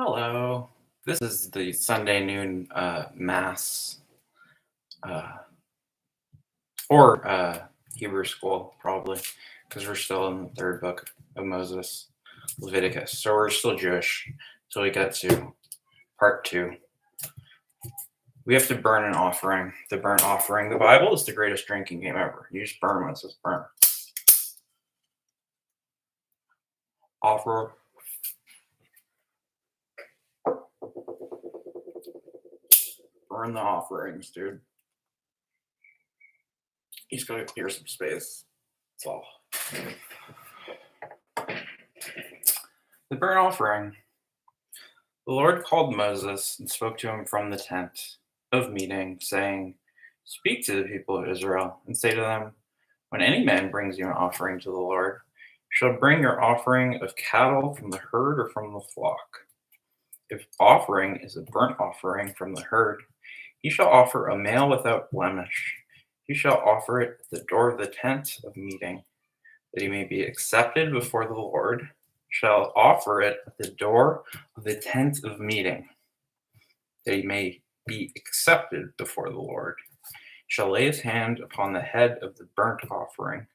Hello. This is the Sunday noon mass uh, or Hebrew school, probably, because we're still in the third book of Moses, Leviticus. So we're still Jewish until we get to part two. We have to burn an offering. The burnt offering. The Bible is the greatest drinking game ever. You just burn what it says burn. Offer. Burn the offerings, dude. He's got to clear some space. That's all. The burnt offering. The Lord called Moses and spoke to him from the tent of meeting, saying, "Speak to the people of Israel and say to them, when any man brings you an offering to the Lord, you shall bring your offering of cattle from the herd or from the flock. If offering is a burnt offering from the herd, he shall offer a male without blemish. He shall offer it at the door of the tent of meeting, that he may be accepted before the Lord. Shall offer it at the door of the tent of meeting, that he may be accepted before the Lord. Shall lay his hand upon the head of the burnt offering,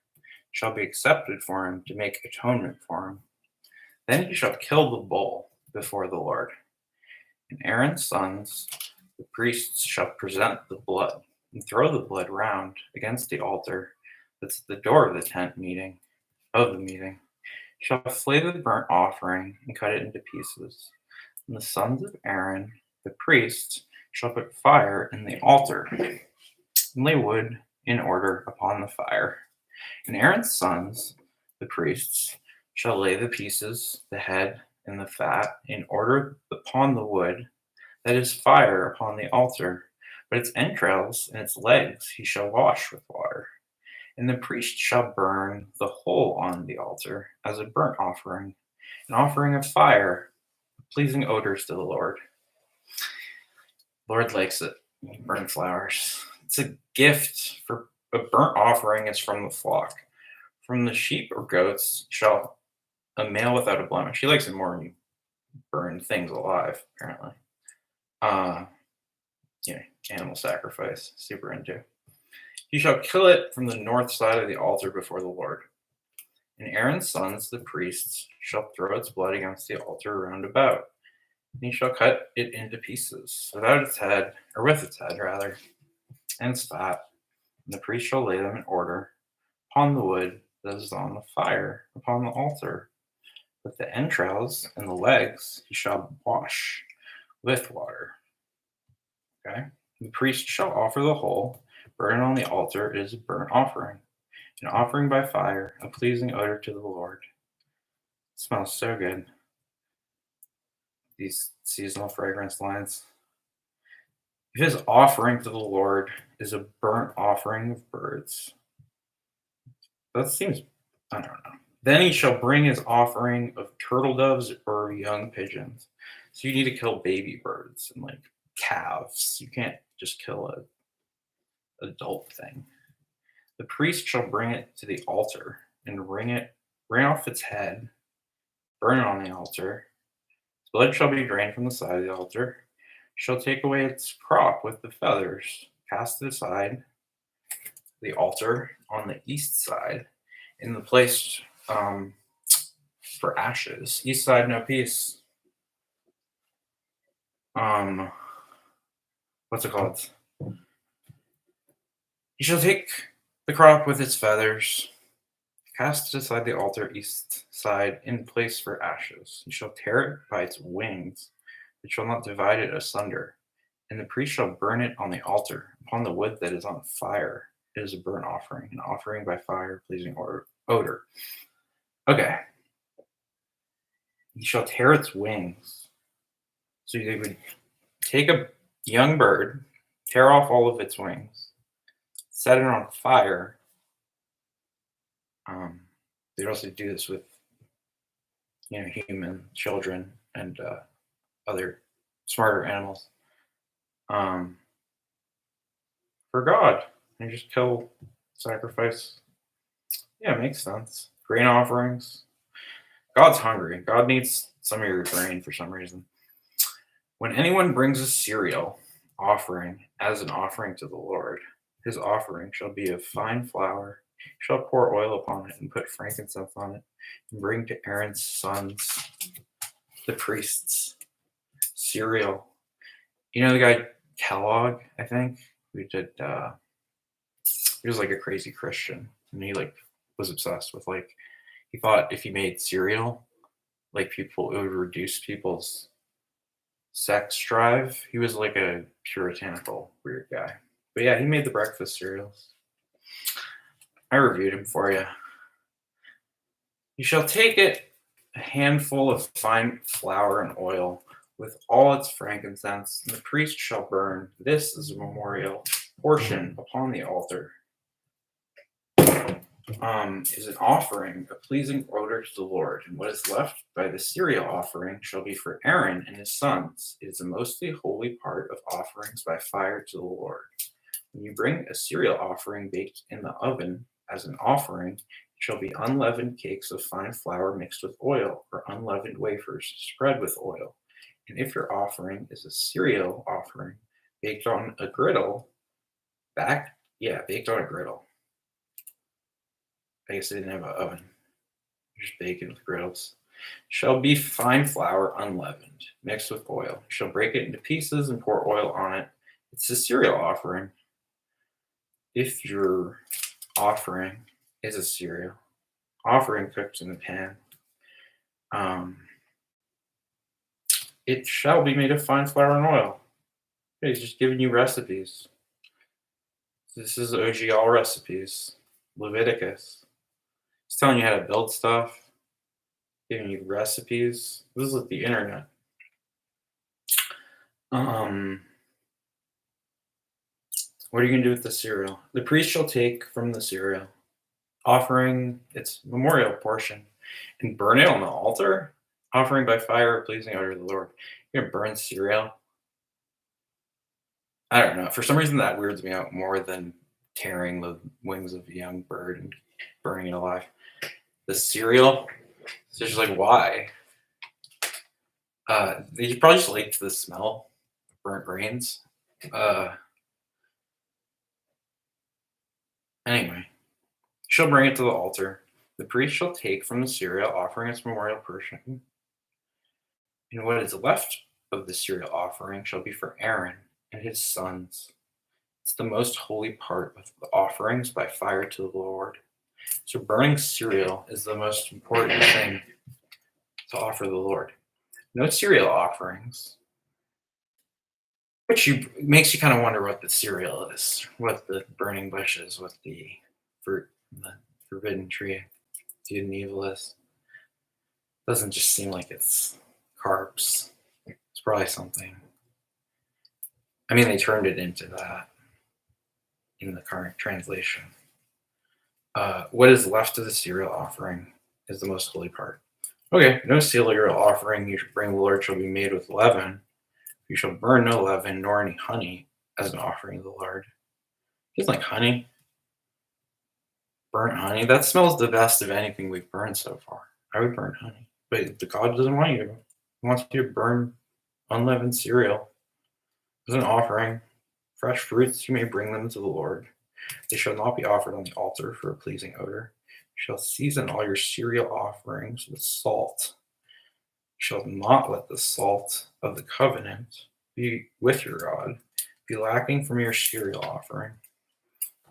shall be accepted for him to make atonement for him. Then he shall kill the bull before the Lord. And Aaron's sons, the priests, shall present the blood and throw the blood round against the altar that's at the door of the tent meeting of the meeting. Shall flay the burnt offering and cut it into pieces. And the sons of Aaron, the priests, shall put fire in the altar and lay wood in order upon the fire. And Aaron's sons, the priests, shall lay the pieces, the head, and the fat in order upon the wood that is fire upon the altar. But its entrails and its legs he shall wash with water. And the priest shall burn the whole on the altar as a burnt offering, an offering of fire, pleasing odors to the Lord. Lord likes it. Burnt flowers. It's a gift for a burnt offering is from the flock. From the sheep or goats shall a male without a blemish. He likes it more when you burn things alive, apparently. Animal sacrifice. Super into. He shall kill it from the north side of the altar before the Lord. And Aaron's sons, the priests, shall throw its blood against the altar round about. And he shall cut it into pieces, without its head, or with its head rather, and its fat. And the priest shall lay them in order upon the wood that is on the fire upon the altar. But the entrails and the legs he shall wash with water. Okay? The priest shall offer the whole. Burn on the altar is a burnt offering, an offering by fire, a pleasing odor to the Lord. It smells so good. These seasonal fragrance lines. If his offering to the Lord is a burnt offering of birds, that seems, I don't know. Then he shall bring his offering of turtle doves or young pigeons. So you need to kill baby birds and like calves. You can't just kill a adult thing. The priest shall bring it to the altar and wring off its head, burn it on the altar. Its blood shall be drained from the side of the altar. Shall take away its crop with the feathers, cast it aside the altar on the east side, in the place for ashes. East side, no peace. What's it called? You shall take the crop with its feathers, cast it aside the altar east side in place for ashes. You shall tear it by its wings, but shall not divide it asunder. And the priest shall burn it on the altar, upon the wood that is on fire. It is a burnt offering, an offering by fire, pleasing odor. Okay. You shall tear its wings. So they would take a young bird, tear off all of its wings, set it on fire. They'd also do this with, human children and other smarter animals. For God, and just kill, sacrifice. Yeah, it makes sense. Grain offerings. God's hungry. God needs some of your grain for some reason. When anyone brings a cereal offering as an offering to the Lord, his offering shall be of fine flour. He shall pour oil upon it and put frankincense on it, and bring to Aaron's sons, the priests, cereal. You know the guy Kellogg, I think, who did. He was like a crazy Christian, and he like was obsessed with like he thought if he made cereal, like people it would reduce people's sex drive. He was like a puritanical weird guy. But yeah, he made the breakfast cereals. I reviewed him for you. You shall take it a handful of fine flour and oil with all its frankincense, and the priest shall burn this as a memorial portion upon the altar. Is an offering, a pleasing odor to the Lord, and what is left by the cereal offering shall be for Aaron and his sons. It is a mostly holy part of offerings by fire to the Lord. When you bring a cereal offering baked in the oven as an offering, it shall be unleavened cakes of fine flour mixed with oil, or unleavened wafers spread with oil. And if your offering is a cereal offering baked on a griddle, baked on a griddle. I guess they didn't have an oven. Just bacon with griddles. Shall be fine flour unleavened, mixed with oil. You shall break it into pieces and pour oil on it. It's a cereal offering. If your offering is a cereal offering cooked in the pan, it shall be made of fine flour and oil. Okay, he's just giving you recipes. This is OG all recipes. Leviticus. It's telling you how to build stuff, giving you recipes. This is like the internet. What are you going to do with the cereal? The priest shall take from the cereal, offering its memorial portion, and burn it on the altar, offering by fire a pleasing odor to the Lord. You're going to burn cereal? I don't know. For some reason, that weirds me out more than tearing the wings of a young bird and burning it alive. The cereal, it's just like, why? They probably just liked the smell of burnt grains. Anyway, she'll bring it to the altar. The priest shall take from the cereal, offering its memorial portion, and what is left of the cereal offering shall be for Aaron and his sons. It's the most holy part of the offerings by fire to the Lord. So burning cereal is the most important thing to offer the Lord. No cereal offerings, which makes you kind of wonder what the cereal is, what the burning bush is, what the fruit, the forbidden tree, good and evil is. Doesn't just seem like it's carbs. It's probably something. I mean, they turned it into that in the current translation. What is left of the cereal offering is the most holy part. Okay, no cereal offering you should bring the Lord shall be made with leaven. You shall burn no leaven nor any honey as an offering to the Lord. He doesn't like honey. Burnt honey. That smells the best of anything we've burned so far. I would burn honey. But the God doesn't want you to. He wants you to burn unleavened cereal as an offering. Fresh fruits, you may bring them to the Lord. They shall not be offered on the altar for a pleasing odor. You shall season all your cereal offerings with salt. You shall not let the salt of the covenant be with your God, be lacking from your cereal offering.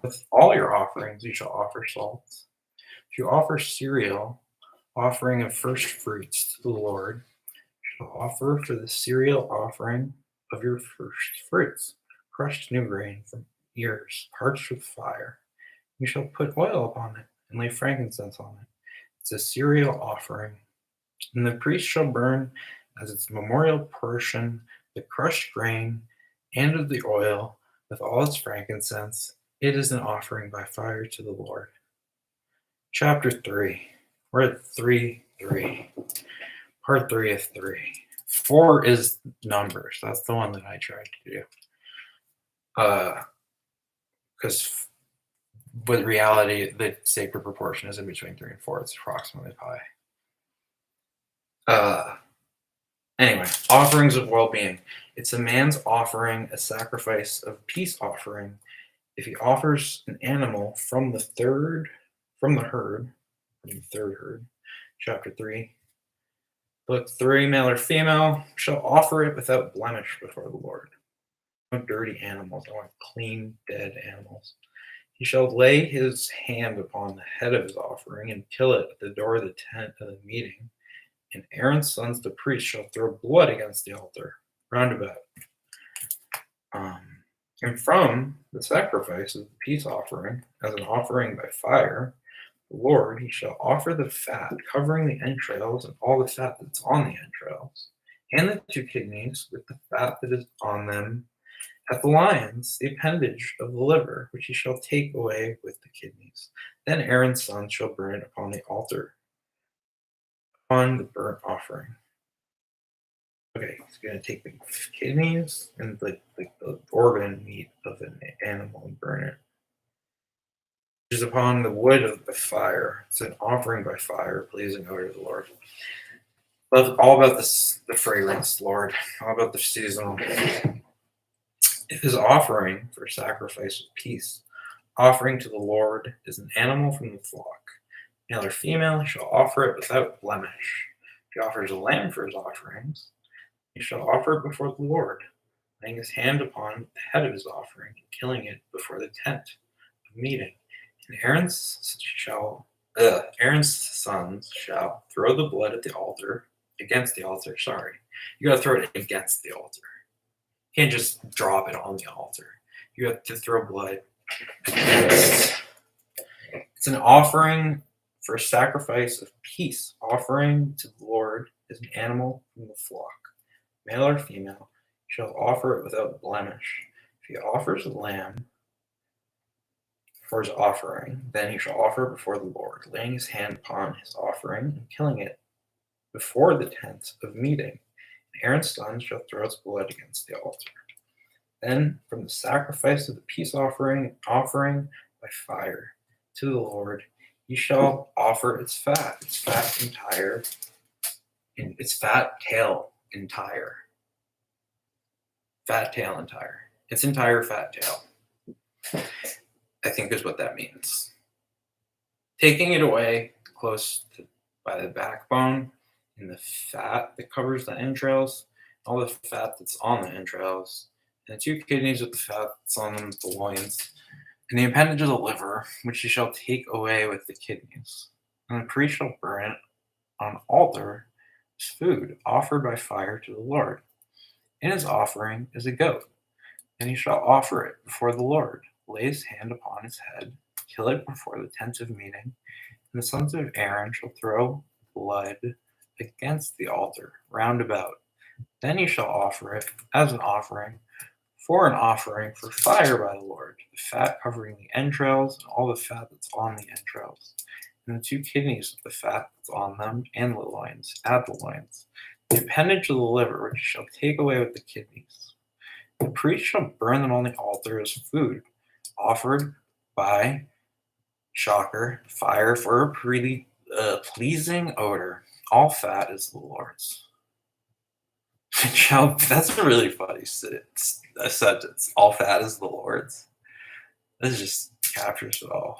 With all your offerings you shall offer salt. If you offer cereal, offering of first fruits to the Lord, you shall offer for the cereal offering of your first fruits, crushed new grain from ears, parched with fire. You shall put oil upon it and lay frankincense on it. It's a cereal offering. And the priest shall burn as its memorial portion the crushed grain and of the oil with all its frankincense. It is an offering by fire to the Lord. Chapter 3. We're at 3:3. Part 3 of 3. 4 is Numbers. That's the one that I tried to do. Because with reality, the sacred proportion is in between 3 and 4. It's approximately pi. Anyway, offerings of well-being. It's a man's offering a sacrifice of peace offering if he offers an animal from the third herd, chapter 3, book 3, male or female, shall offer it without blemish before the Lord. No dirty animals. I want clean, dead animals. He shall lay his hand upon the head of his offering and kill it at the door of the tent of the meeting. And Aaron's sons, the priests, shall throw blood against the altar round about. And from the sacrifice of the peace offering, as an offering by fire, the Lord, he shall offer the fat, covering the entrails and all the fat that's on the entrails, and the 2 kidneys with the fat that is on them, at the lions, the appendage of the liver, which he shall take away with the kidneys. Then Aaron's sons shall burn it upon the altar, on the burnt offering. Okay, he's going to take the kidneys and the organ meat of an animal and burn it. Which is upon the wood of the fire. It's an offering by fire, pleasing odor to the Lord. Love all about the fragrance, Lord. All about the seasonal. If his offering for sacrifice of peace, offering to the Lord, is an animal from the flock, male or female, he shall offer it without blemish. If he offers a lamb for his offerings, he shall offer it before the Lord, laying his hand upon the head of his offering and killing it before the tent of meeting. And Aaron's sons shall throw the blood at the altar, against the altar, sorry. You gotta throw it against the altar. You can't just drop it on the altar. You have to throw blood against. It's an offering for sacrifice of peace. Offering to the Lord is an animal from the flock, male or female, shall offer it without blemish. If he offers a lamb for his offering, then he shall offer it before the Lord, laying his hand upon his offering and killing it before the tent of meeting. And Aaron's son shall throw its blood against the altar. Then from the sacrifice of the peace offering by fire to the Lord, he shall offer its fat entire, and its fat tail entire. Fat tail entire. Its entire fat tail, I think is what that means. Taking it away close to by the backbone and the fat that covers the entrails, all the fat that's on the entrails, and the 2 kidneys with the fat that's on them, the loins, and the appendage of the liver, which he shall take away with the kidneys. And the priest shall burn it on altar as food offered by fire to the Lord. In his offering is a goat, and he shall offer it before the Lord, lay his hand upon his head, kill it before the tent of meeting, and the sons of Aaron shall throw blood against the altar round about. Then he shall offer it as an offering for fire by the Lord, the fat covering the entrails and all the fat that's on the entrails, and the 2 kidneys with the fat that's on them, and the loins, add the loins, the appendage of the liver, which shall take away with the kidneys. The priest shall burn them on the altar as food, offered by, shocker, fire for a pleasing odor. All fat is the Lord's. That's a really funny sentence. All fat is the Lord's. This just captures it all.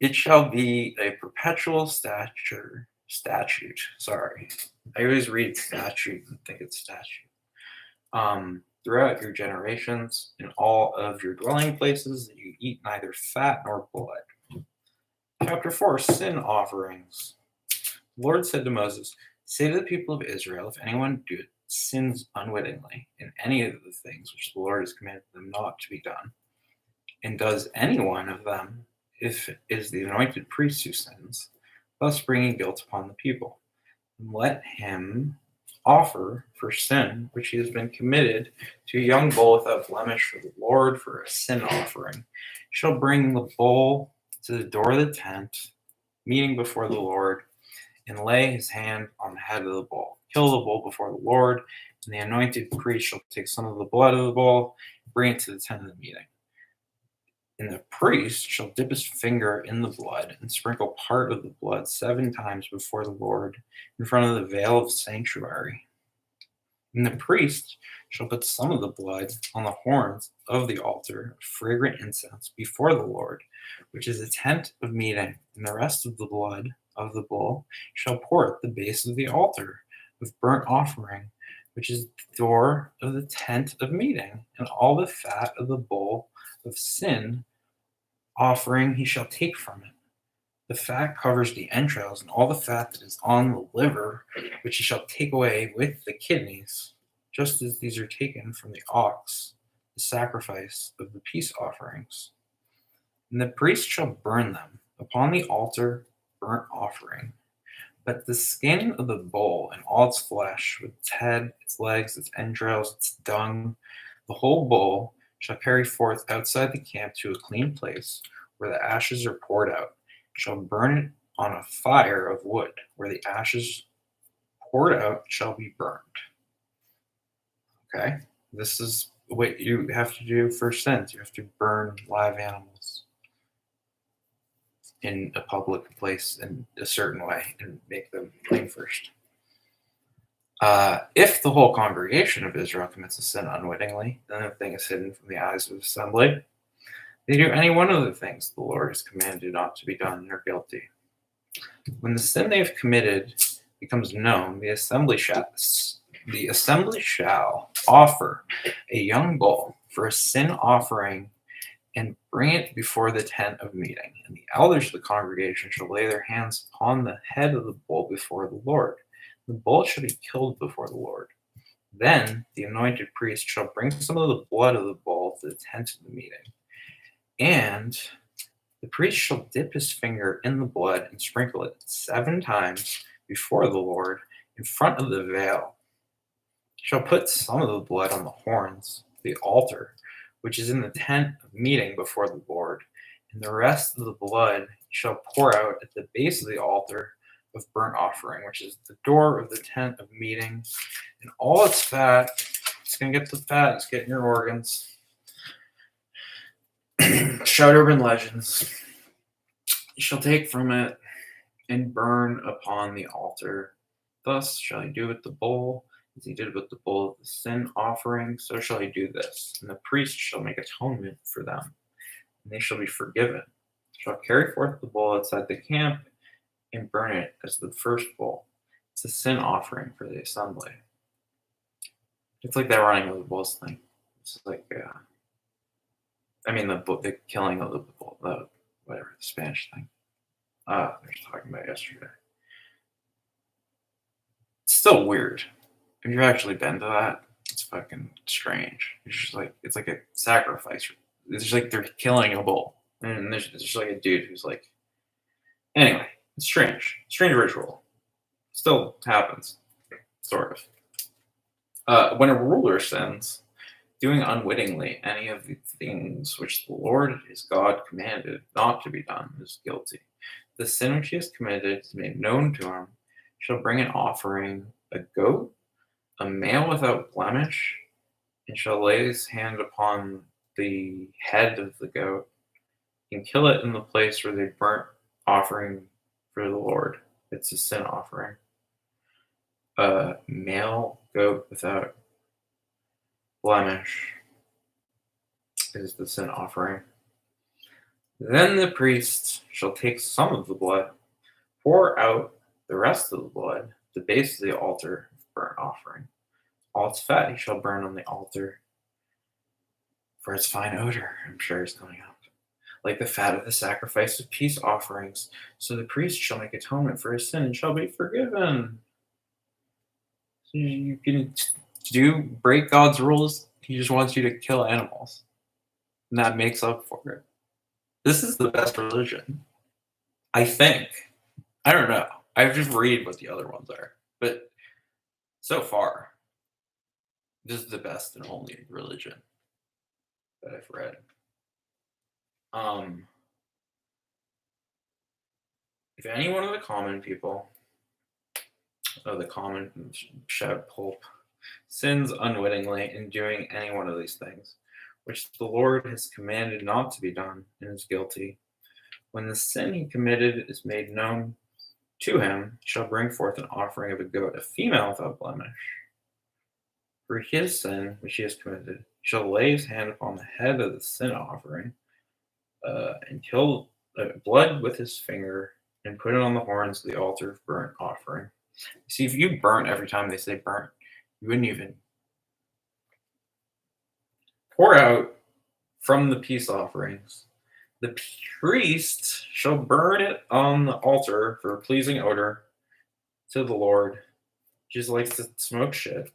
It shall be a perpetual statute. Sorry. I always read statute and think it's statute. Throughout your generations, in all of your dwelling places, that you eat neither fat nor blood. Chapter 4, Sin Offerings. The Lord said to Moses, say to the people of Israel, if anyone sins unwittingly in any of the things which the Lord has commanded them not to be done, and does any one of them, if it is the anointed priest who sins, thus bringing guilt upon the people, and let him offer for sin which he has been committed to a young bull without blemish for the Lord for a sin offering. He shall bring the bull to the door of the tent, meeting before the Lord, and lay his hand on the head of the bull. Kill the bull before the Lord, and the anointed priest shall take some of the blood of the bull, bring it to the tent of the meeting. And the priest shall dip his finger in the blood and sprinkle part of the blood 7 times before the Lord in front of the veil of the sanctuary. And the priest shall put some of the blood on the horns of the altar of fragrant incense before the Lord, which is a tent of meeting, and the rest of the blood of the bull shall pour at the base of the altar of burnt offering, which is the door of the tent of meeting, and all the fat of the bull of sin offering he shall take from it. The fat covers the entrails, and all the fat that is on the liver, which he shall take away with the kidneys, just as these are taken from the ox, the sacrifice of the peace offerings. And the priest shall burn them upon the altar burnt offering. But the skin of the bull and all its flesh, with its head, its legs, its entrails, its dung, the whole bull shall carry forth outside the camp to a clean place, where the ashes are poured out, shall burn it on a fire of wood, where the ashes poured out shall be burned. Okay? This is what you have to do for sins. You have to burn live animals in a public place in a certain way and make them clean first. If the whole congregation of Israel commits a sin unwittingly, then the thing is hidden from the eyes of the assembly. They do any one of the things the Lord has commanded not to be done and are guilty. When the sin they have committed becomes known, the assembly shall offer a young bull for a sin offering and bring it before the tent of meeting. And the elders of the congregation shall lay their hands upon the head of the bull before the Lord. The bull shall be killed before the Lord. Then the anointed priest shall bring some of the blood of the bull to the tent of the meeting. And the priest shall dip his finger in the blood and sprinkle it 7 times before the Lord in front of the veil. He shall put some of the blood on the horns of the altar, which is in the tent of meeting before the Lord, and the rest of the blood shall pour out at the base of the altar of burnt offering, which is the door of the tent of meeting, and all its fat. It's going to get the fat, it's getting your organs. Shout urban legends. You shall take from it and burn upon the altar. Thus shall he do with the bull, as he did with the bull of the sin offering, so shall he do this. And the priest shall make atonement for them, and they shall be forgiven. Shall carry forth the bull outside the camp and burn it as the first bull. It's a sin offering for the assembly. It's like that running of the bulls thing. It's like, the killing of the bull, the Spanish thing. I was talking about yesterday. It's still weird. If you've actually been to that, it's fucking strange. It's just like, it's like a sacrifice. It's just like they're killing a bull. And there's just like a dude who's like, anyway, it's strange. Strange ritual. Still happens. Sort of. When a ruler sins, doing unwittingly any of the things which the Lord his God commanded not to be done is guilty. The sin which he has committed is made known to him, shall bring an offering, a goat, a male without blemish, and shall lay his hand upon the head of the goat, and kill it in the place where they burnt offering for the Lord. It's a sin offering. A male goat without blemish is the sin offering. Then the priest shall take some of the blood, pour out the rest of the blood, the base of the altar of burnt offering. All its fat he shall burn on the altar for its fine odor. I'm sure it's coming up. Like the fat of the sacrifice of peace offerings. So the priest shall make atonement for his sin and shall be forgiven. So you can break God's rules. He just wants you to kill animals. And that makes up for it. This is the best religion. I think. I don't know. I have to read what the other ones are. But so far, this is the best and only religion that I've read. If any one of the common people, the common shout pulp, sins unwittingly in doing any one of these things, which the Lord has commanded not to be done, and is guilty, when the sin he committed is made known to him, he shall bring forth an offering of a goat, a female without blemish. For his sin which he has committed, he shall lay his hand upon the head of the sin offering, and kill blood with his finger, and put it on the horns of the altar of burnt offering. See, if you burnt every time they say burnt, you wouldn't even pour out from the peace offerings. The priest shall burn it on the altar for a pleasing odor to the Lord. Just likes to smoke shit.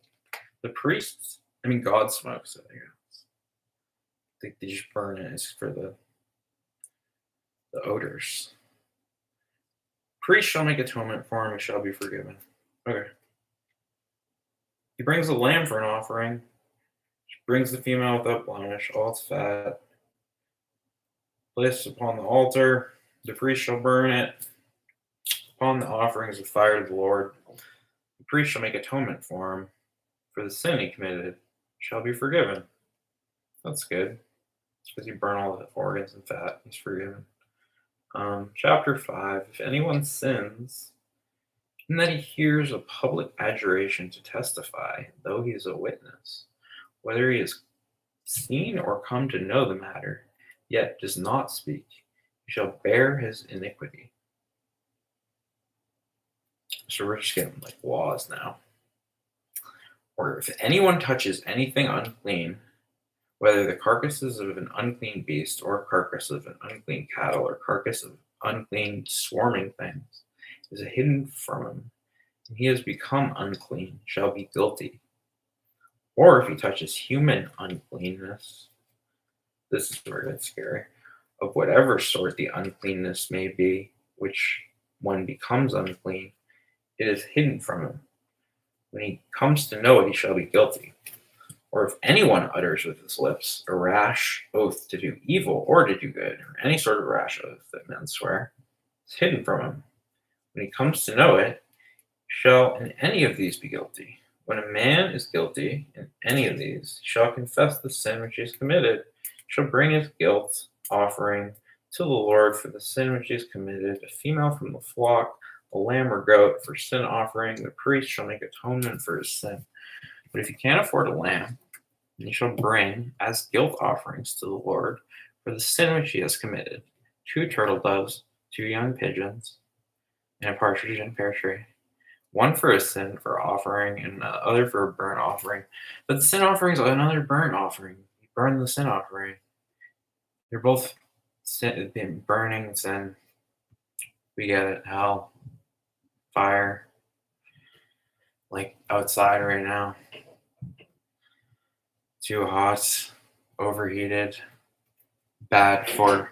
The priests, God smokes it, I guess. They just burn it. It's for the odors. Priest shall make atonement for him, and shall be forgiven. Okay. He brings a lamb for an offering. He brings the female without blemish, all its fat. Placed upon the altar. The priest shall burn it upon the offerings of fire to the Lord. The priest shall make atonement for him. For the sin he committed shall be forgiven. That's good. It's because you burn all the organs and fat. He's forgiven. Chapter 5. If anyone sins, in that he hears a public adjuration to testify, though he is a witness, whether he has seen or come to know the matter, yet does not speak, he shall bear his iniquity. So we're just getting like laws now. Or if anyone touches anything unclean, whether the carcasses of an unclean beast, or carcass of an unclean cattle, or carcass of unclean swarming things, is hidden from him, and he has become unclean, shall be guilty. Or if he touches human uncleanness, this is where it's scary, of whatever sort the uncleanness may be, which one becomes unclean, it is hidden from him. When he comes to know it, he shall be guilty. Or if anyone utters with his lips a rash oath to do evil or to do good, or any sort of rash oath that men swear, it's hidden from him. When he comes to know it, shall in any of these be guilty. When a man is guilty in any of these, he shall confess the sin which he has committed, shall bring his guilt offering to the Lord for the sin which he has committed, a female from the flock, a lamb or goat for sin offering. The priest shall make atonement for his sin. But if he can't afford a lamb, then he shall bring as guilt offerings to the Lord for the sin which he has committed 2 turtle doves, 2 young pigeons, and a partridge in a pear tree. One for a sin for offering, and the other for a burnt offering. But the sin offering is another burnt offering. You burn the sin offering. They're both burning sin. We get it. Hell, fire, like outside right now. Too hot, overheated, bad for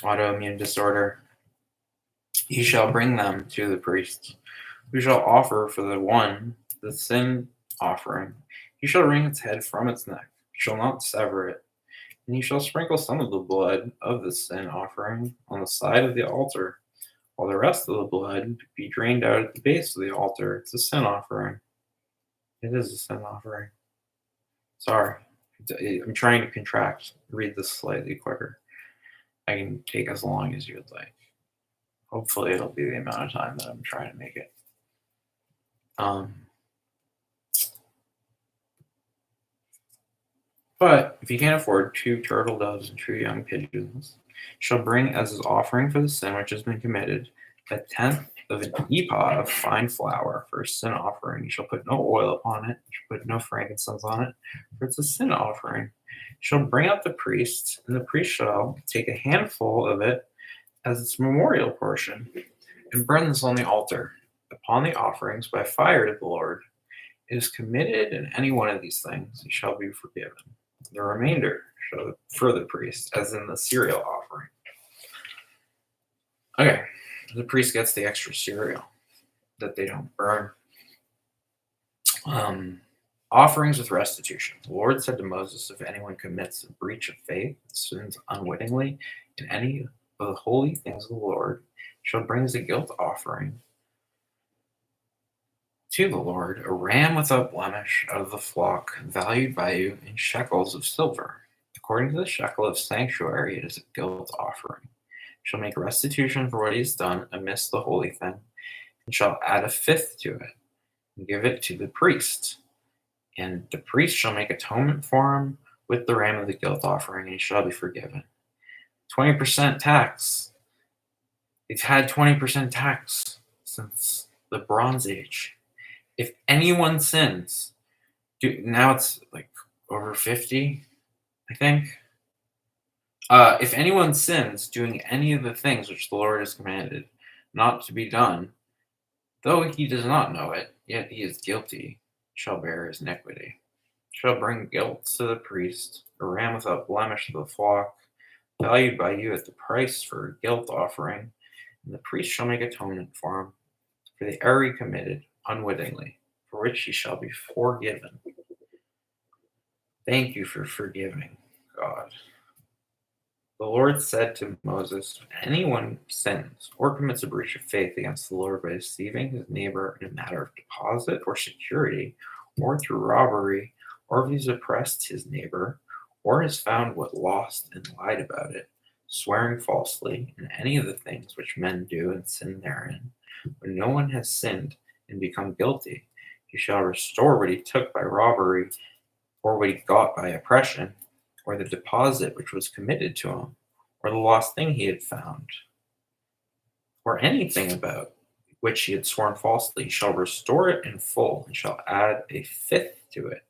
autoimmune disorder. He shall bring them to the priest, who shall offer for the one the sin offering. He shall wring its head from its neck, he shall not sever it, and he shall sprinkle some of the blood of the sin offering on the side of the altar, while the rest of the blood be drained out at the base of the altar. It's a sin offering. It is a sin offering. Sorry, I'm trying to read this slightly quicker. I can take as long as you would like. Hopefully it'll be the amount of time that I'm trying to make it. But if you can't afford 2 turtle doves and 2 young pigeons, shall bring as his offering for the sin which has been committed 1/10 of an ephah of fine flour for a sin offering. You shall put no oil upon it, you shall put no frankincense on it, for it's a sin offering. You shall bring out the priest, and the priest shall take a handful of it as its memorial portion, and burn this on the altar, upon the offerings by fire to the Lord. It is committed in any one of these things, he shall be forgiven. The remainder shall for the priest, as in the cereal offering. Okay, the priest gets the extra cereal that they don't burn. Offerings with restitution. The Lord said to Moses, if anyone commits a breach of faith, sins unwittingly in any of the holy things of the Lord, shall bring as a guilt offering to the Lord a ram without blemish out of the flock, valued by you in shekels of silver. According to the shekel of sanctuary, it is a guilt offering. Shall make restitution for what he has done amiss the holy thing, and shall add 1/5 to it, and give it to the priest. And the priest shall make atonement for him with the ram of the guilt offering, and he shall be forgiven. 20% tax. They've had 20% tax since the Bronze Age. If anyone sins, now it's like over 50, I think. If anyone sins doing any of the things which the Lord has commanded not to be done, though he does not know it, yet he is guilty, shall bear his iniquity. Shall bring guilt to the priest, a ram without blemish of the flock, valued by you at the price for a guilt offering, and the priest shall make atonement for him, for the error he committed unwittingly, for which he shall be forgiven. Thank you for forgiving, God. The Lord said to Moses, if anyone sins or commits a breach of faith against the Lord by deceiving his neighbor in a matter of deposit or security, or through robbery, or if he's oppressed his neighbor, or has found what lost and lied about it, swearing falsely in any of the things which men do and sin therein, when no one has sinned and become guilty, he shall restore what he took by robbery, or what he got by oppression, or the deposit which was committed to him, or the lost thing he had found, or anything about which he had sworn falsely. He shall restore it in full, and shall add a fifth to it,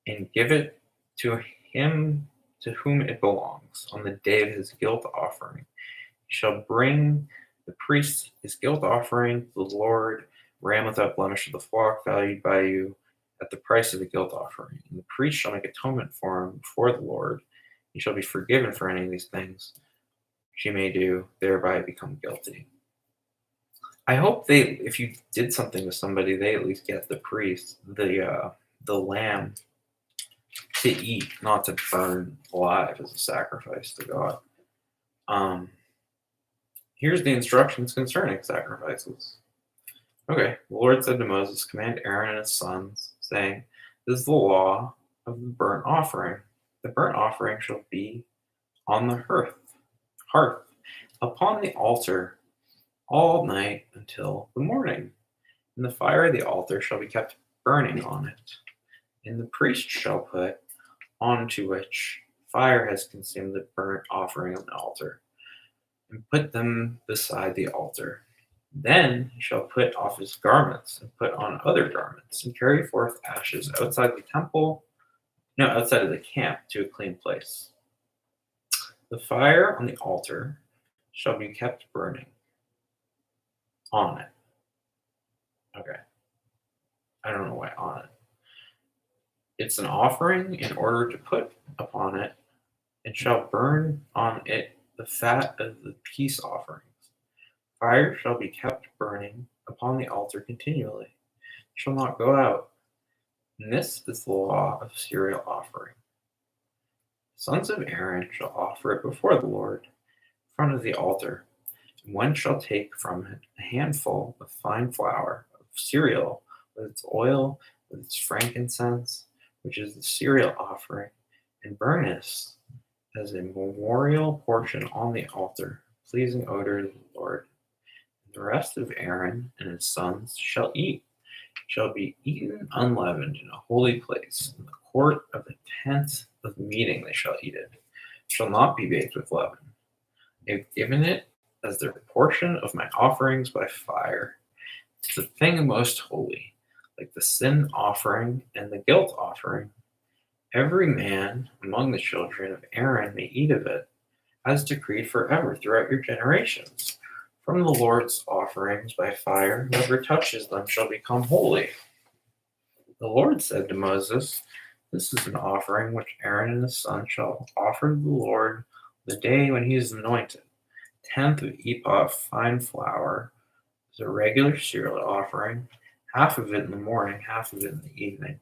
and give it to him to whom it belongs on the day of his guilt offering. He shall bring the priest his guilt offering to the Lord, ram without blemish of the flock, valued by you at the price of the guilt offering. And the priest shall make atonement for him before the Lord. He shall be forgiven for any of these things which he may do, thereby become guilty. I hope if you did something to somebody, they at least get the priest, the lamb, to eat, not to burn alive as a sacrifice to God. Here's the instructions concerning sacrifices. Okay, the Lord said to Moses, command Aaron and his sons, saying, this is the law of the burnt offering. The burnt offering shall be on the hearth, upon the altar, all night until the morning. And the fire of the altar shall be kept burning on it. And the priest shall put on to which fire has consumed the burnt offering on the altar, and put them beside the altar. Then he shall put off his garments and put on other garments, and carry forth ashes outside of the camp to a clean place. The fire on the altar shall be kept burning on it. Okay. I don't know why on it. It's an offering in order to put upon it, and shall burn on it the fat of the peace offerings. Fire shall be kept burning upon the altar continually. It shall not go out. And this is the law of cereal offering. Sons of Aaron shall offer it before the Lord, in front of the altar. And one shall take from it a handful of fine flour of cereal, with its oil, with its frankincense, which is the cereal offering, and burn this as a memorial portion on the altar, pleasing odor to the Lord. And the rest of Aaron and his sons shall be eaten unleavened in a holy place. In the court of the tent of meeting they shall eat it. It shall not be baked with leaven. I have given it as their portion of my offerings by fire. It's the thing most holy, like the sin offering and the guilt offering. Every man among the children of Aaron may eat of it, as decreed forever throughout your generations. From the Lord's offerings by fire, whoever touches them shall become holy. The Lord said to Moses, this is an offering which Aaron and his son shall offer to the Lord the day when he is anointed. 1/10 of ephah of fine flour is a regular cereal offering, half of it in the morning, half of it in the evening.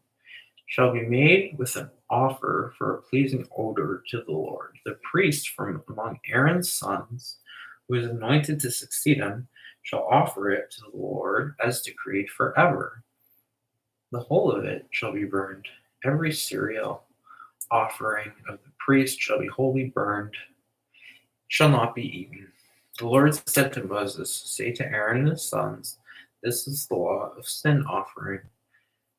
Shall be made with an offer for a pleasing odor to the Lord. The priest from among Aaron's sons, who is anointed to succeed him, shall offer it to the Lord as decreed forever. The whole of it shall be burned. Every cereal offering of the priest shall be wholly burned, shall not be eaten. The Lord said to Moses, say to Aaron and his sons, this is the law of sin offering.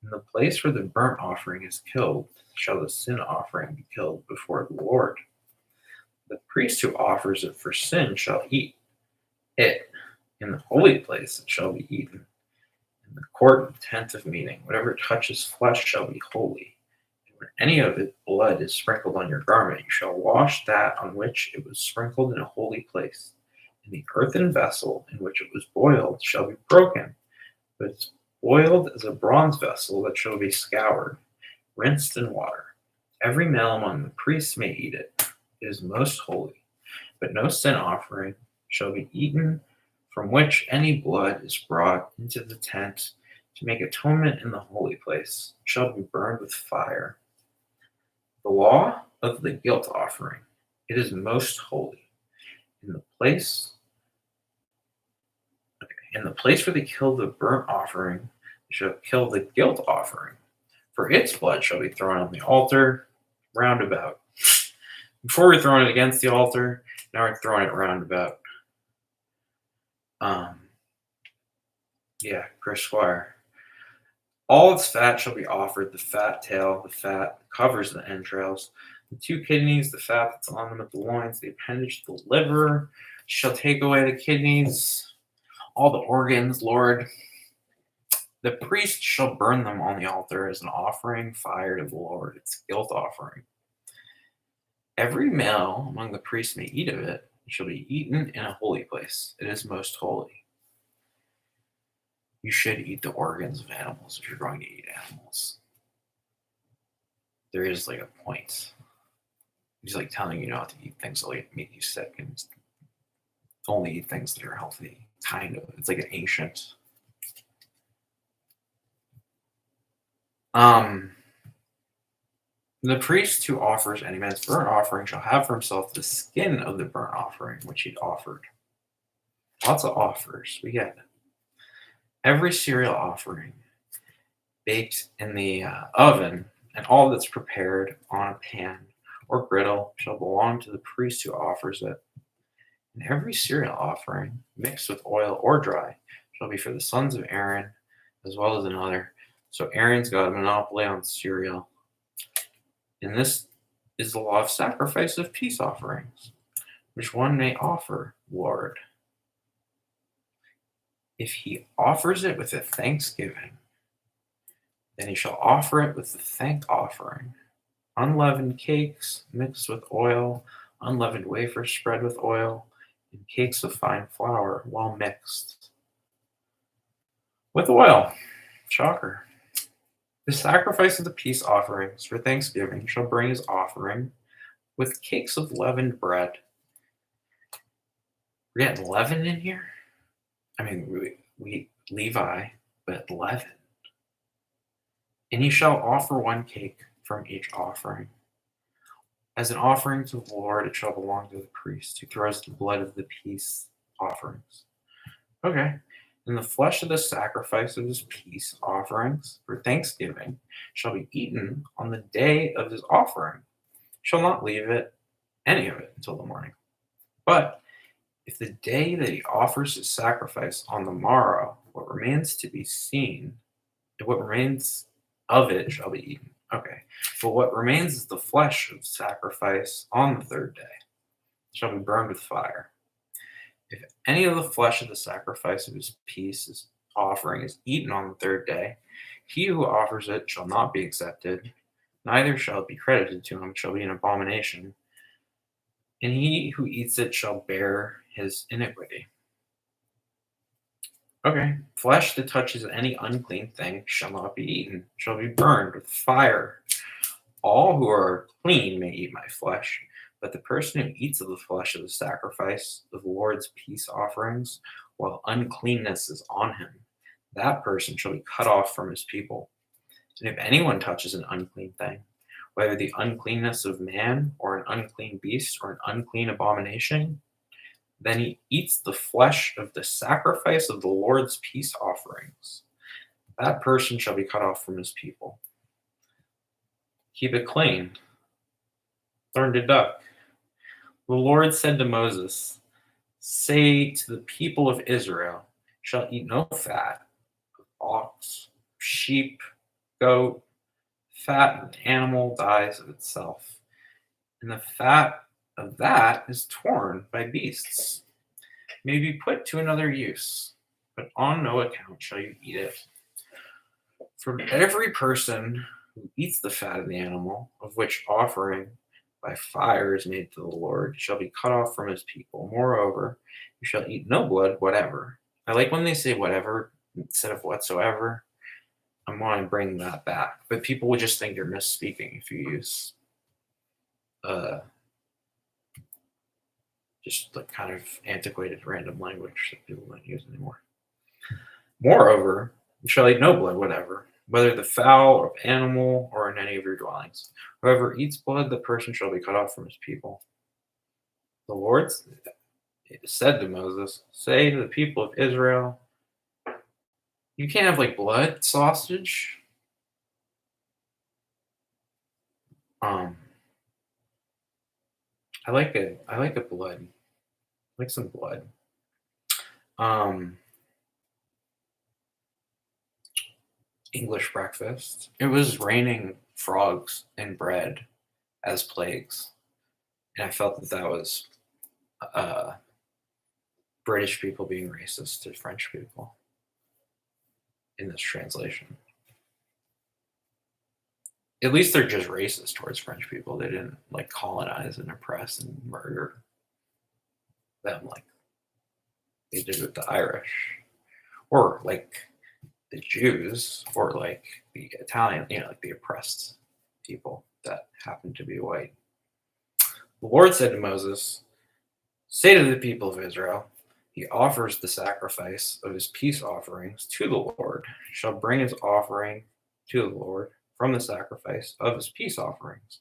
In the place where the burnt offering is killed, shall the sin offering be killed before the Lord. The priest who offers it for sin shall eat it. In the holy place it shall be eaten. In the court and tent of meeting, whatever touches flesh shall be holy. And when any of its blood is sprinkled on your garment, you shall wash that on which it was sprinkled in a holy place. And the earthen vessel in which it was boiled shall be broken, but it's boiled as a bronze vessel that shall be scoured, rinsed in water. Every male among the priests may eat it. It is most holy, but no sin offering shall be eaten from which any blood is brought into the tent to make atonement in the holy place. It shall be burned with fire. The law of the guilt offering, it is most holy. In the place where they kill the burnt offering, they shall kill the guilt offering, for its blood shall be thrown on the altar round about. Before we're throwing it against the altar, now we're throwing it round about. Chris Squire. All its fat shall be offered, the fat tail, the fat that covers the entrails, the 2 kidneys, the fat that's on them at the loins, the appendage, the liver, shall take away the kidneys, all the organs, Lord. The priest shall burn them on the altar as an offering fire to the Lord, its guilt offering. Every male among the priests may eat of it. It shall be eaten in a holy place. It is most holy. You should eat the organs of animals if you're going to eat animals. There is like a point. He's like telling you not to eat things that like make you sick and only eat things that are healthy. Kind of. It's like an ancient. The priest who offers any man's burnt offering shall have for himself the skin of the burnt offering which he'd offered. Lots of offers. We get it. Every cereal offering baked in the oven and all that's prepared on a pan or griddle shall belong to the priest who offers it. And every cereal offering mixed with oil or dry shall be for the sons of Aaron as well as another. So Aaron's got a monopoly on cereal. And this is the law of sacrifice of peace offerings, which one may offer, Lord. If he offers it with a thanksgiving, then he shall offer it with the thank offering. Unleavened cakes mixed with oil, unleavened wafers spread with oil, and cakes of fine flour well mixed with oil. Shocker. The sacrifice of the peace offerings for thanksgiving shall bring his offering with cakes of leavened bread. We're getting leaven in here? I mean, we Levi, but leaven. And he shall offer 1 cake from each offering. As an offering to the Lord, it shall belong to the priest who throws the blood of the peace offerings. Okay. And the flesh of the sacrifice of his peace offerings for thanksgiving shall be eaten on the day of his offering. Shall not leave any of it, until the morning. But if the day that he offers his sacrifice on the morrow, what remains to be seen, what remains of it shall be eaten. Okay. But what remains is the flesh of sacrifice on the 3rd day. It shall be burned with fire. If any of the flesh of the sacrifice of his peace offering is eaten on the 3rd day, he who offers it shall not be accepted, neither shall it be credited to him, it shall be an abomination, and he who eats it shall bear his iniquity. Okay. Flesh that touches any unclean thing shall not be eaten, shall be burned with fire. All who are clean may eat my flesh, but the person who eats of the flesh of the sacrifice of the Lord's peace offerings, while uncleanness is on him, that person shall be cut off from his people. And if anyone touches an unclean thing, whether the uncleanness of man or an unclean beast or an unclean abomination, then he eats the flesh of the sacrifice of the Lord's peace offerings. That person shall be cut off from his people. Keep it clean. Learn to duck. The Lord said to Moses, say to the people of Israel, shall eat no fat of ox, sheep, goat, fat of the animal dies of itself, and the fat of that is torn by beasts, may be put to another use, but on no account shall you eat it. From every person who eats the fat of the animal, of which offering by fire is made to the Lord, shall be cut off from his people. Moreover, you shall eat no blood whatever. I like when they say whatever instead of whatsoever. I want to bring that back, but people would just think you're misspeaking if you use just the kind of antiquated random language that people don't use anymore. Moreover, you shall eat no blood whatever, whether the fowl or animal or in any of your dwellings. Whoever eats blood, the person shall be cut off from his people. The Lord said to Moses, say to the people of Israel, you can't have like blood sausage. I like a blood. I like some blood. English breakfast. It was raining frogs and bread as plagues. And I felt that was British people being racist to French people in this translation. At least they're just racist towards French people. They didn't like colonize and oppress and murder them like they did with the Irish, or like the Jews, or like the Italian, like the oppressed people that happened to be white. The Lord said to Moses, say to the people of Israel, he offers the sacrifice of his peace offerings to the Lord, shall bring his offering to the Lord from the sacrifice of his peace offerings,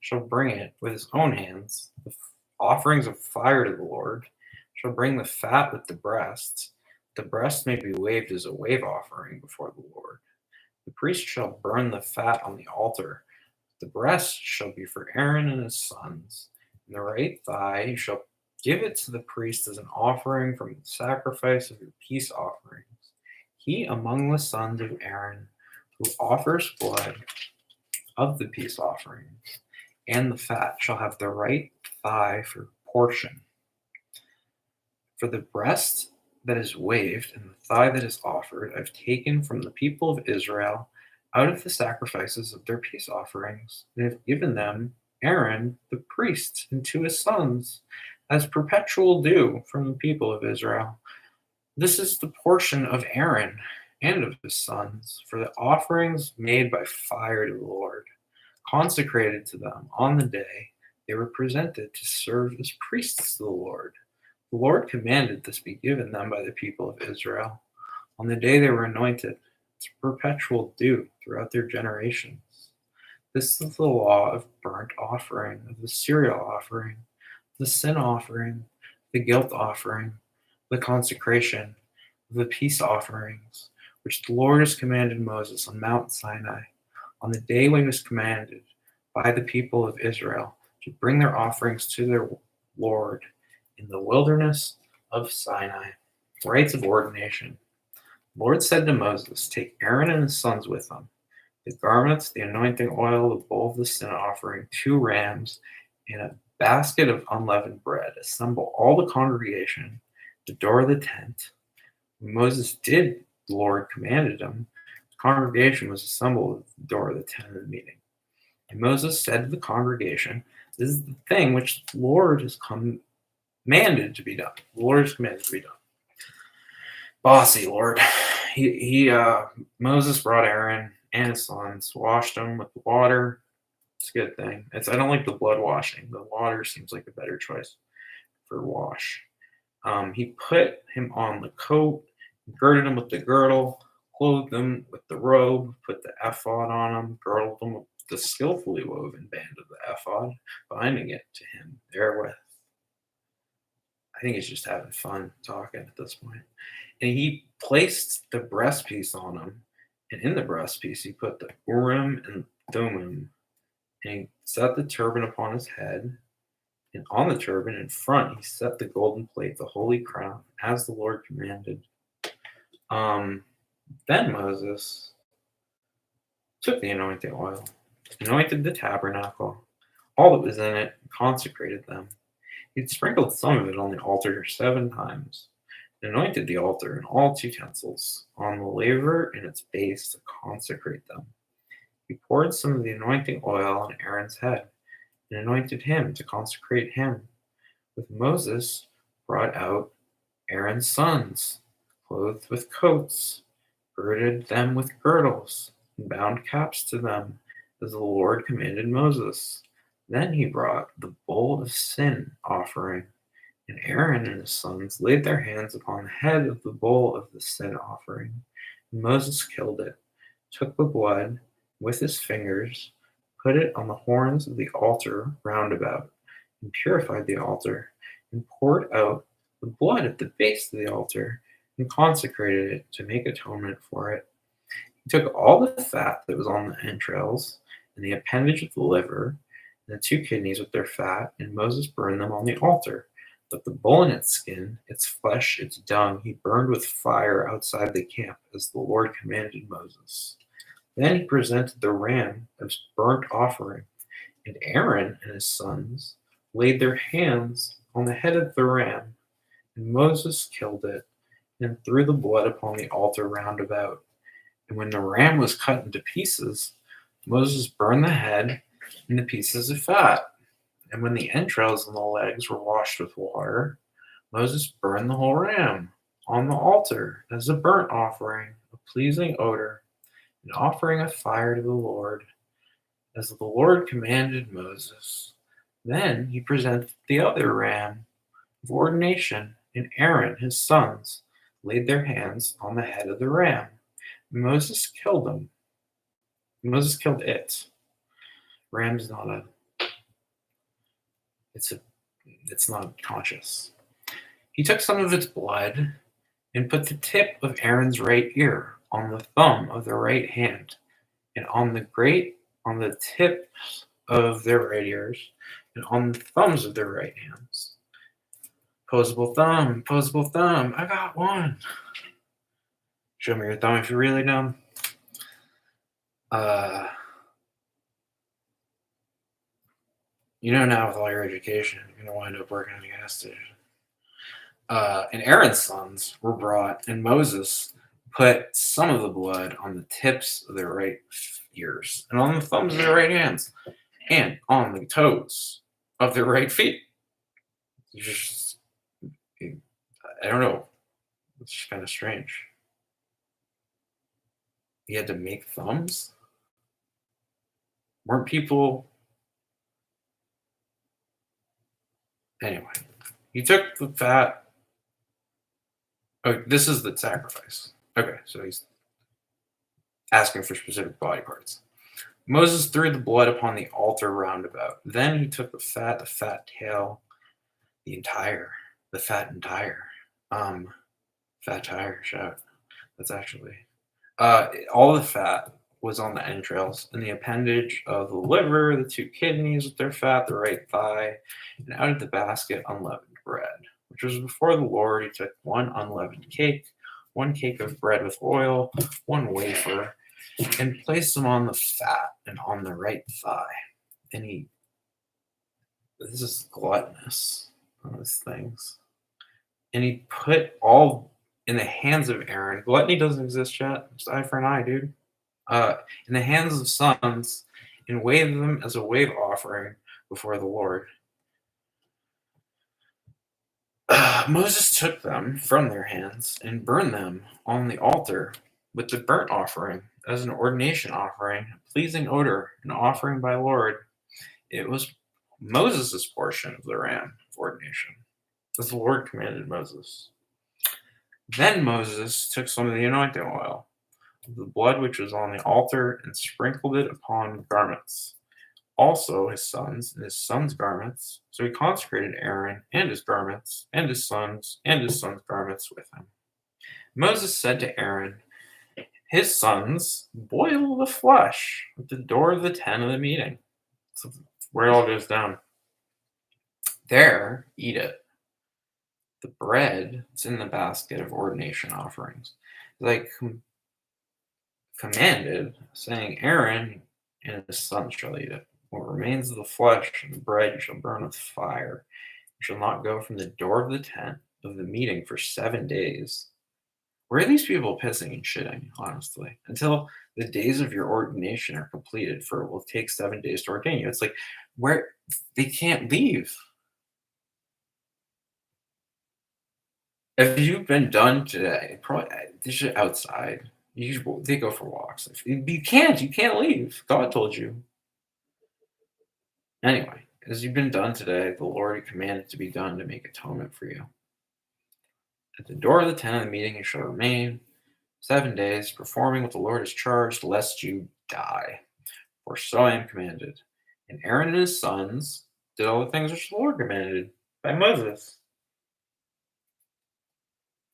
shall bring it with his own hands, the offerings of fire to the Lord, shall bring the fat with the breast. The breast may be waved as a wave offering before the Lord. The priest shall burn the fat on the altar. The breast shall be for Aaron and his sons, and the right thigh you shall give it to the priest as an offering from the sacrifice of your peace offerings. He among the sons of Aaron who offers blood of the peace offerings and the fat shall have the right thigh for portion. For the breast that is waved and the thigh that is offered, I've taken from the people of Israel out of the sacrifices of their peace offerings, and have given them Aaron the priest and to his sons as perpetual due from the people of Israel. This is the portion of Aaron and of his sons for the offerings made by fire to the Lord, consecrated to them on the day they were presented to serve as priests to the Lord. The Lord commanded this be given them by the people of Israel on the day they were anointed. It's perpetual due throughout their generations. This is the law of burnt offering, of the cereal offering, the sin offering, the guilt offering, the consecration, of the peace offerings, which the Lord has commanded Moses on Mount Sinai, on the day when he was commanded by the people of Israel to bring their offerings to their Lord in the wilderness of Sinai. Rites of ordination. The Lord said to Moses, take Aaron and his sons with them, the garments, the anointing oil, the bowl of the sin offering, 2 rams, and a basket of unleavened bread. Assemble all the congregation, the door of the tent. When Moses did, the Lord commanded him. The congregation was assembled at the door of the tent of the meeting. And Moses said to the congregation, this is the thing which the Lord has commanded to be done. The Lord has commanded to be done. Bossy Lord. Moses brought Aaron and his sons, washed them with the water. It's a good thing. I don't like the blood washing. The water seems like a better choice for wash. He put him on the coat, girded him with the girdle, clothed him with the robe, put the ephod on him, girdled him with the skillfully woven band of the ephod, binding it to him therewith. I think he's just having fun talking at this point. And he placed the breastpiece on him, and in the breastpiece he put the Urim and Thummim, and he set the turban upon his head, and on the turban in front he set the golden plate, the holy crown, as the Lord commanded. Then Moses took the anointing oil, anointed the tabernacle, all that was in it, and consecrated them. He'd sprinkled some of it on the altar 7 times, and anointed the altar and all its utensils, on the laver and its base to consecrate them. He poured some of the anointing oil on Aaron's head, and anointed him to consecrate him. With Moses brought out Aaron's sons, clothed with coats, girded them with girdles, and bound caps to them, as the Lord commanded Moses. Then he brought the bull of sin offering, and Aaron and his sons laid their hands upon the head of the bull of the sin offering. And Moses killed it, took the blood with his fingers, put it on the horns of the altar round about, and purified the altar, and poured out the blood at the base of the altar, and consecrated it to make atonement for it. He took all the fat that was on the entrails, and the appendage of the liver, and the 2 kidneys with their fat, and Moses burned them on the altar. But the bull and its skin, its flesh, its dung, he burned with fire outside the camp, as the Lord commanded Moses. Then he presented the ram as burnt offering, and Aaron and his sons laid their hands on the head of the ram, and Moses killed it, and threw the blood upon the altar round about. And when the ram was cut into pieces, Moses burned the head and the pieces of fat. And when the entrails and the legs were washed with water, Moses burned the whole ram on the altar as a burnt offering, a pleasing odor, an offering of fire to the Lord, as the Lord commanded Moses. Then he presented the other ram of ordination, and Aaron, his sons, laid their hands on the head of the ram. Moses killed him. Moses killed it. Ram's not a. It's not conscious. He took some of its blood and put the tip of Aaron's right ear on the thumb of the right hand, and on the tips of their right ears, and on the thumbs of their right hands. Posable thumb. I got one. Show me your thumb if you're really dumb. You know now with all your education, you're going to wind up working at a gas station. And Aaron's sons were brought, and Moses put some of the blood on the tips of their right ears, and on the thumbs of their right hands, and on the toes of their right feet. I don't know. It's just kind of strange. He had to make thumbs? Weren't people... Anyway, he took the fat. Oh, this is the sacrifice. Okay, so he's asking for specific body parts. Moses threw the blood upon the altar round about. Then he took the fat tail, the fat entire. Fat tire, shout. That's actually. All the fat was on the entrails, and the appendage of the liver, the 2 kidneys with their fat, the right thigh, and out of the basket unleavened bread, which was before the Lord. He took 1 unleavened cake, 1 cake of bread with oil, 1 wafer, and placed them on the fat and on the right thigh. And this is gluttonous on these things. And he put all in the hands of Aaron. Gluttony doesn't exist yet. Just eye for an eye, dude. In the hands of sons, and waved them as a wave offering before the Lord. Moses took them from their hands and burned them on the altar with the burnt offering as an ordination offering, a pleasing odor, an offering by Lord. It was Moses' portion of the ram of ordination, as the Lord commanded Moses. Then Moses took some of the anointing oil, the blood which was on the altar, and sprinkled it upon garments, also his sons and his sons' garments. So he consecrated Aaron and his garments, and his sons' garments with him. Moses said to Aaron, his sons, boil the flesh at the door of the tent of the meeting. So where it all goes down. There, eat it. The bread is in the basket of ordination offerings. Like, commanded, saying, Aaron and his sons shall eat it. What remains of the flesh and the bread you shall burn with fire. You shall not go from the door of the tent of the meeting for 7 days. Where are these people pissing and shitting, honestly? Until the days of your ordination are completed, for it will take 7 days to ordain you. It's like, where they can't leave. If you've been done today, probably they should outside. They go for walks. You can't leave. God told you. Anyway, as you've been done today, the Lord commanded to be done to make atonement for you. At the door of the tent of the meeting you shall remain 7 days, performing what the Lord has charged, lest you die. For so I am commanded. And Aaron and his sons did all the things which the Lord commanded by Moses.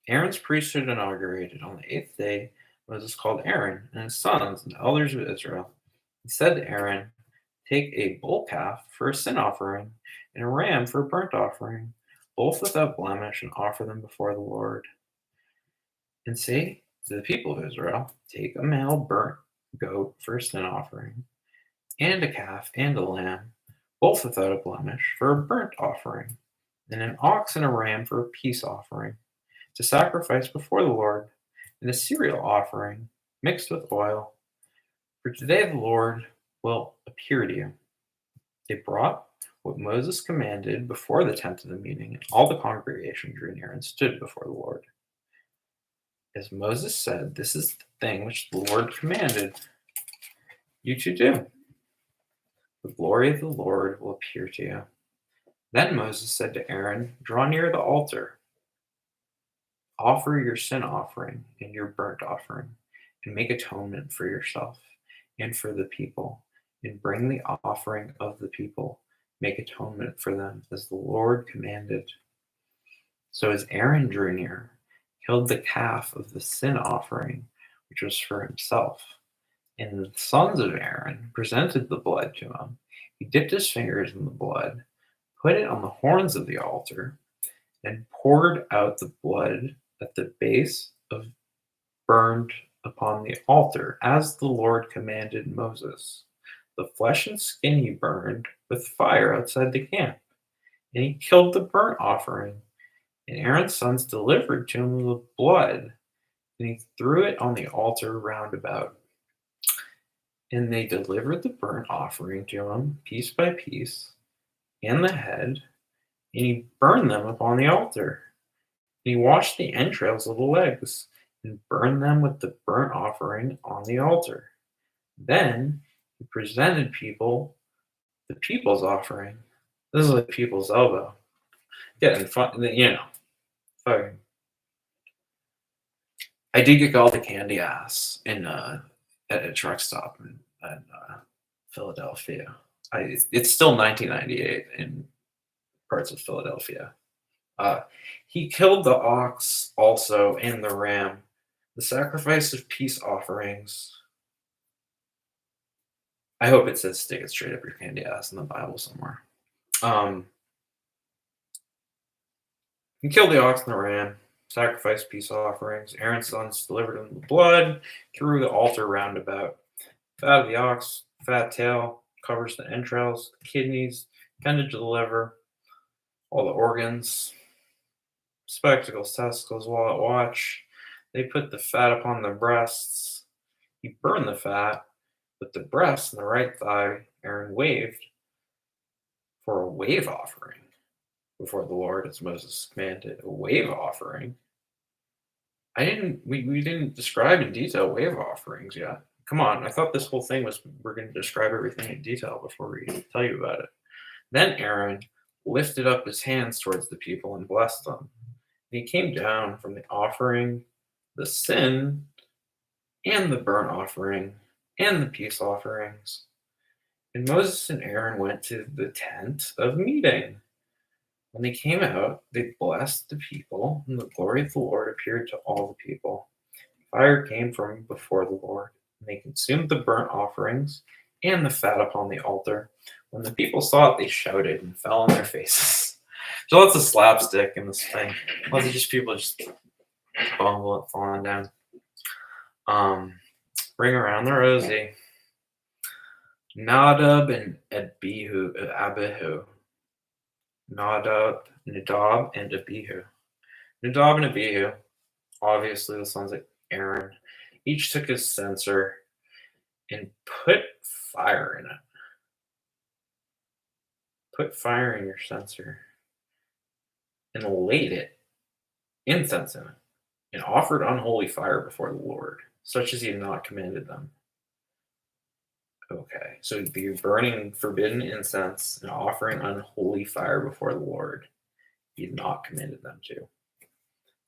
Aaron's priesthood inaugurated on the 8th day. Moses called Aaron and his sons and the elders of Israel. He said to Aaron, take a bull calf for a sin offering and a ram for a burnt offering, both without blemish, and offer them before the Lord. And say to the people of Israel, take a male burnt goat for a sin offering, and a calf and a lamb, both without a blemish, for a burnt offering, and an ox and a ram for a peace offering, to sacrifice before the Lord, and a cereal offering mixed with oil. For today the Lord will appear to you. They brought what Moses commanded before the tent of the meeting, and all the congregation drew near and stood before the Lord. As Moses said, this is the thing which the Lord commanded you to do. The glory of the Lord will appear to you. Then Moses said to Aaron, draw near the altar. Offer your sin offering and your burnt offering, and make atonement for yourself and for the people, and bring the offering of the people. Make atonement for them, as the Lord commanded. So as Aaron drew near, killed the calf of the sin offering, which was for himself, and the sons of Aaron presented the blood to him. He dipped his fingers in the blood, put it on the horns of the altar, and poured out the blood at the base of burned upon the altar, as the Lord commanded Moses. The flesh and skin he burned with fire outside the camp, and he killed the burnt offering. And Aaron's sons delivered to him the blood, and he threw it on the altar round about. And they delivered the burnt offering to him piece by piece, and the head, and he burned them upon the altar. And he washed the entrails of the legs, and burned them with the burnt offering on the altar. Then he presented the people's offering. This is like people's elbow. Getting fun, fucking. I did get called a candy ass at a truck stop in Philadelphia. It's still 1998 in parts of Philadelphia. He killed the ox also and the ram, the sacrifice of peace offerings. I hope it says stick it straight up your candy ass in the Bible somewhere. He killed the ox and the ram, sacrificed peace offerings. Aaron's sons delivered him the blood through the altar round about. Fat of the ox, fat tail, covers the entrails, the kidneys, appendage of the liver, all the organs, spectacles, testicles, wallet, watch. They put the fat upon the breasts. He burned the fat with the breast and the right thigh. Aaron waved for a wave offering before the Lord, as Moses commanded. A wave offering. We didn't describe in detail wave offerings yet. Come on, I thought this whole thing was we're going to describe everything in detail before we tell you about it. Then Aaron lifted up his hands towards the people and blessed them. And he came down from the offering, the sin, and the burnt offering, and the peace offerings. And Moses and Aaron went to the tent of meeting. When they came out, they blessed the people, and the glory of the Lord appeared to all the people. Fire came from before the Lord, and they consumed the burnt offerings and the fat upon the altar. When the people saw it, they shouted and fell on their faces. There's lots of slapstick in this thing. Lots of just people just falling down. Bring around the rosy. Nadab and Abihu. Nadab and Abihu. Nadab and Abihu, obviously the sons of Aaron, each took his censer and put fire in it. Put fire in your censer and laid it, incense in it, and offered unholy fire before the Lord, such as he had not commanded them. Okay, so it'd be burning forbidden incense and offering unholy fire before the Lord. He had not commanded them to.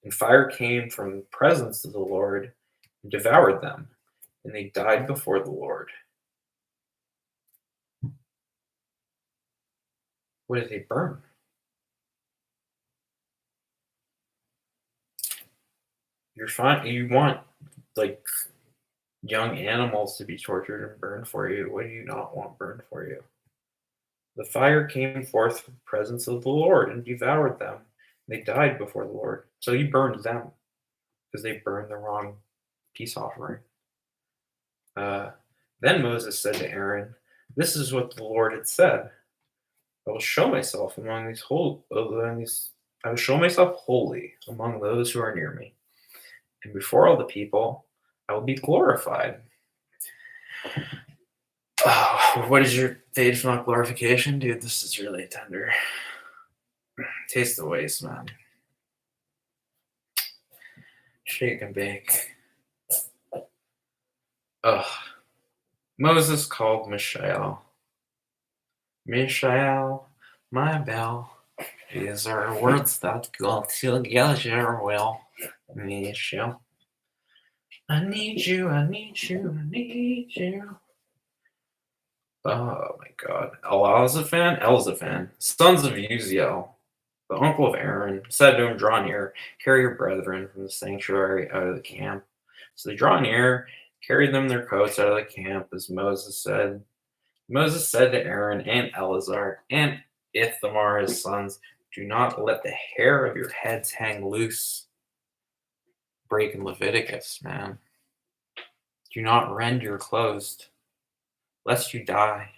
And fire came from the presence of the Lord and devoured them, and they died before the Lord. What did they burn? You're fine. You want like young animals to be tortured and burned for you. What do you not want burned for you? The fire came forth from the presence of the Lord and devoured them. They died before the Lord. So he burned them because they burned the wrong peace offering. Then Moses said to Aaron, "This is what the Lord had said. I will show myself among these I will show myself holy among those who are near me, and before all the people, I will be glorified." Oh, what is your stage not glorification, dude? This is really tender. Taste the waste, man. Shake and bake. Ugh. Moses called Mishael. Mishael, my bell. These are words that go together well. Mishael. I need you, I need you, I need you. Oh my god. Elzaphan, sons of Uziel, the uncle of Aaron, said to him, "Draw near, carry your brethren from the sanctuary out of the camp." So they draw near, carried them their coats out of the camp, as Moses said. Moses said to Aaron and Eleazar and Ithamar, his sons, "Do not let the hair of your heads hang loose." Breaking Leviticus, man. Do not rend your clothes, lest you die,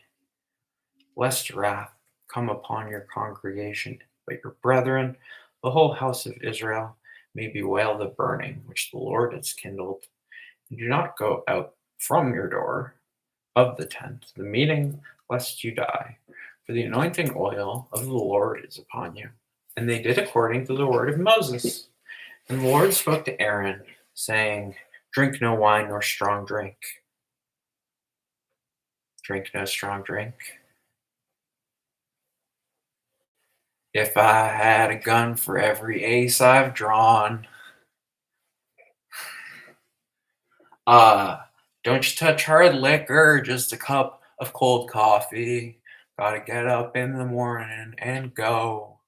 lest wrath come upon your congregation. But your brethren, the whole house of Israel, may bewail the burning which the Lord has kindled. And do not go out from your door of the tent, the meeting, lest you die. For the anointing oil of the Lord is upon you. And they did according to the word of Moses. And the Lord spoke to Aaron, saying, "Drink no wine nor strong drink." Drink no strong drink. If I had a gun for every ace I've drawn. Don't you touch hard liquor, just a cup of cold coffee. Gotta get up in the morning and go.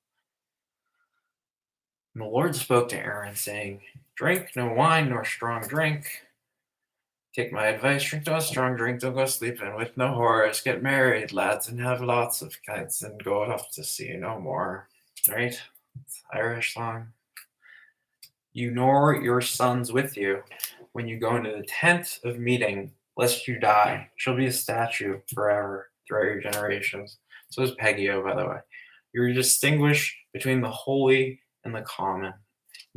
And the Lord spoke to Aaron, saying, "Drink no wine nor strong drink. Take my advice, drink no strong drink, don't go sleeping with no whores, get married, lads, and have lots of kids, and go off to sea no more." Right? It's an Irish song. You nor your sons with you when you go into the tent of meeting, lest you die. Shall be a statue forever throughout your generations. So is Peggio, by the way. You distinguish between the holy and the common,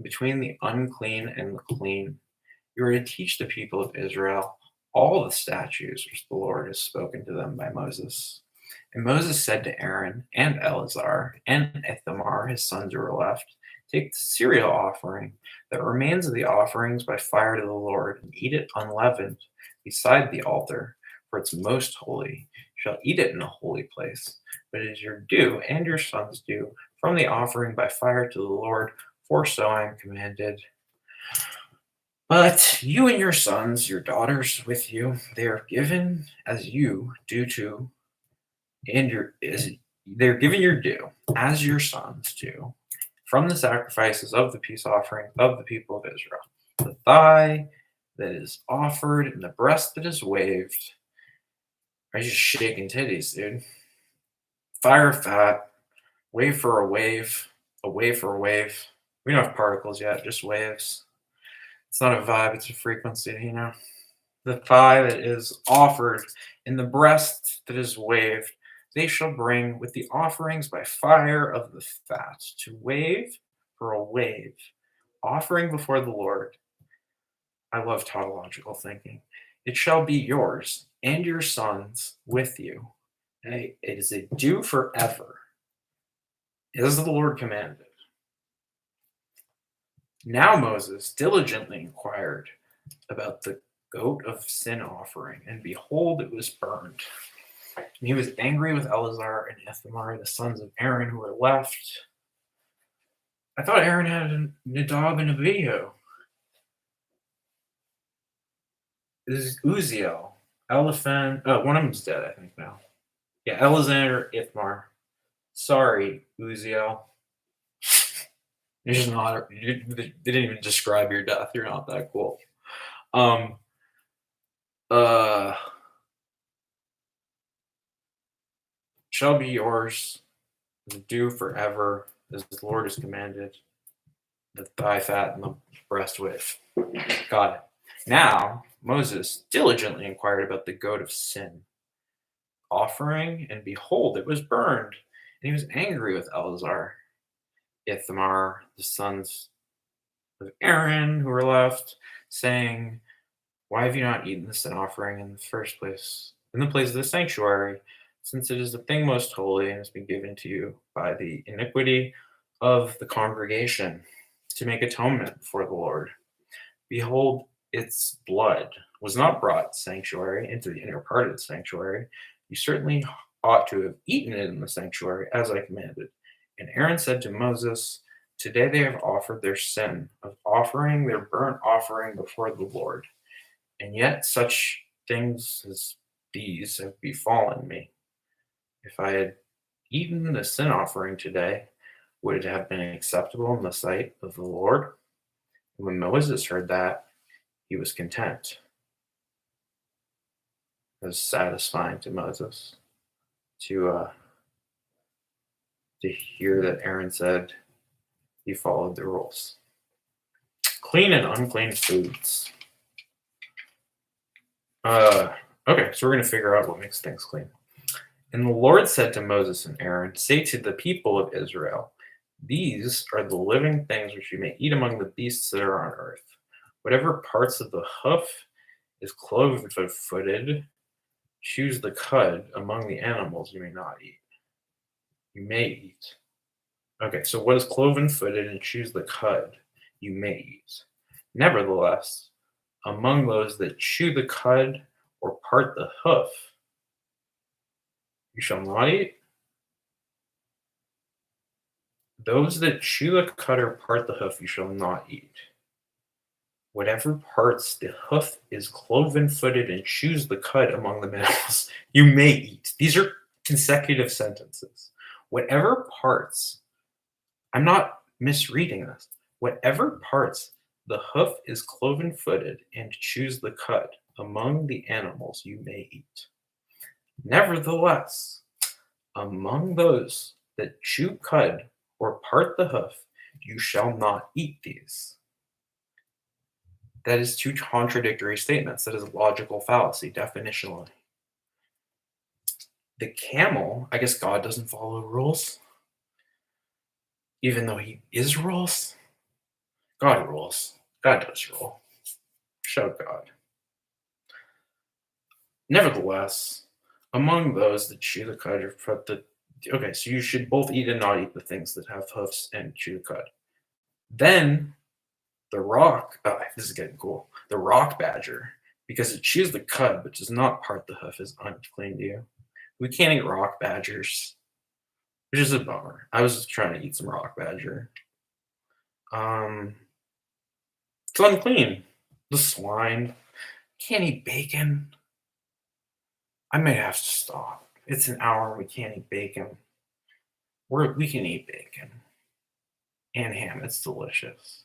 between the unclean and the clean. You are to teach the people of Israel all the statutes which the Lord has spoken to them by Moses. And Moses said to Aaron and Eleazar and Ithamar, his sons who were left, "Take the cereal offering that remains of the offerings by fire to the Lord, and eat it unleavened beside the altar, for it's most holy. You shall eat it in a holy place, but it is your due and your sons' due from the offering by fire to the Lord, for so I am commanded. But you and your sons, your daughters with you, they are given as you do to, and they're given your due as your sons do, from the sacrifices of the peace offering of the people of Israel. The thigh that is offered and the breast that is waved." Are you just shaking titties, dude? Fire fat, wave for a wave for a wave. We don't have particles yet, just waves. It's not a vibe, it's a frequency, you know? the thigh that is offered, and the breast that is waved, they shall bring with the offerings by fire of the fat, to wave for a wave, offering before the Lord. I love tautological thinking. It shall be yours and your sons with you. It is a due forever, as the Lord commanded. Now Moses diligently inquired about the goat of sin offering, and behold, it was burned. And he was angry with Eleazar and Ithamar, the sons of Aaron, who were left. I thought Aaron had a Nadab and Abihu. This is Uziel, Eliphan. Oh, one of them's dead, I think now. Yeah, Alexander, Ithamar. Sorry, Uziel. You're just not. They didn't even describe your death. You're not that cool. Shall be yours, due forever, as the Lord has commanded. The thigh fat and the breast width. Got it. Now Moses diligently inquired about the goat of sin offering, and behold, it was burned. And he was angry with Eleazar, Ithamar, the sons of Aaron, who were left, saying, why have you not eaten the sin offering in the first place, in the place of the sanctuary, since it is the thing most holy and has been given to you by the iniquity of the congregation to make atonement before the Lord? Behold, its blood was not brought sanctuary into the inner part of the sanctuary. You certainly ought to have eaten it in the sanctuary, as I commanded. And Aaron said to Moses, today they have offered their sin of offering their burnt offering before the Lord. And yet such things as these have befallen me. If I had eaten the sin offering today, would it have been acceptable in the sight of the Lord? And when Moses heard that, he was content. It was satisfying to Moses to hear that Aaron said he followed the rules. Clean and unclean foods. Okay, so we're going to figure out what makes things clean. And the Lord said to Moses and Aaron, say to the people of Israel, these are the living things which you may eat among the beasts that are on earth. Whatever parts of the hoof is cloven-footed, choose the cud among the animals you may not eat. You may eat. Okay, so what is cloven-footed and choose the cud you may eat? Nevertheless, among those that chew the cud or part the hoof, you shall not eat. Those that chew the cud or part the hoof, you shall not eat. Whatever parts the hoof is cloven-footed and chews the cud among the males, you may eat. These are consecutive sentences. Whatever parts, I'm not misreading this. Whatever parts the hoof is cloven-footed and chews the cud among the animals, you may eat. Nevertheless, among those that chew cud or part the hoof, you shall not eat these. That is two contradictory statements. That is a logical fallacy, definitionally. The camel, I guess God doesn't follow rules, even though he is rules. God rules. God does rule. Show God. Nevertheless, among those that chew the cud or put the... Okay, so you should both eat and not eat the things that have hoofs and chew the cud. Then the rock, this is getting cool. The rock badger, because it chews the cud but does not part the hoof, is unclean to you. We can't eat rock badgers, which is a bummer. I was just trying to eat some rock badger. It's unclean. The swine. Can't eat bacon. I may have to stop. It's an hour and we can't eat bacon. We can eat bacon and ham. It's delicious.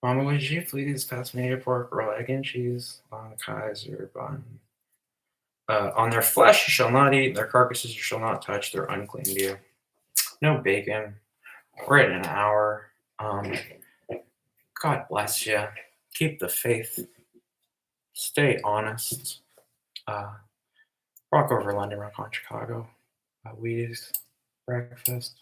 Mama, would you please pass me a pork roll, egg and cheese on a Kaiser bun? On their flesh you shall not eat, their carcasses you shall not touch, they're unclean to you. No bacon. We're at an hour. God bless you. Keep the faith. Stay honest. Rock over London, rock on Chicago. Wheaties, breakfast.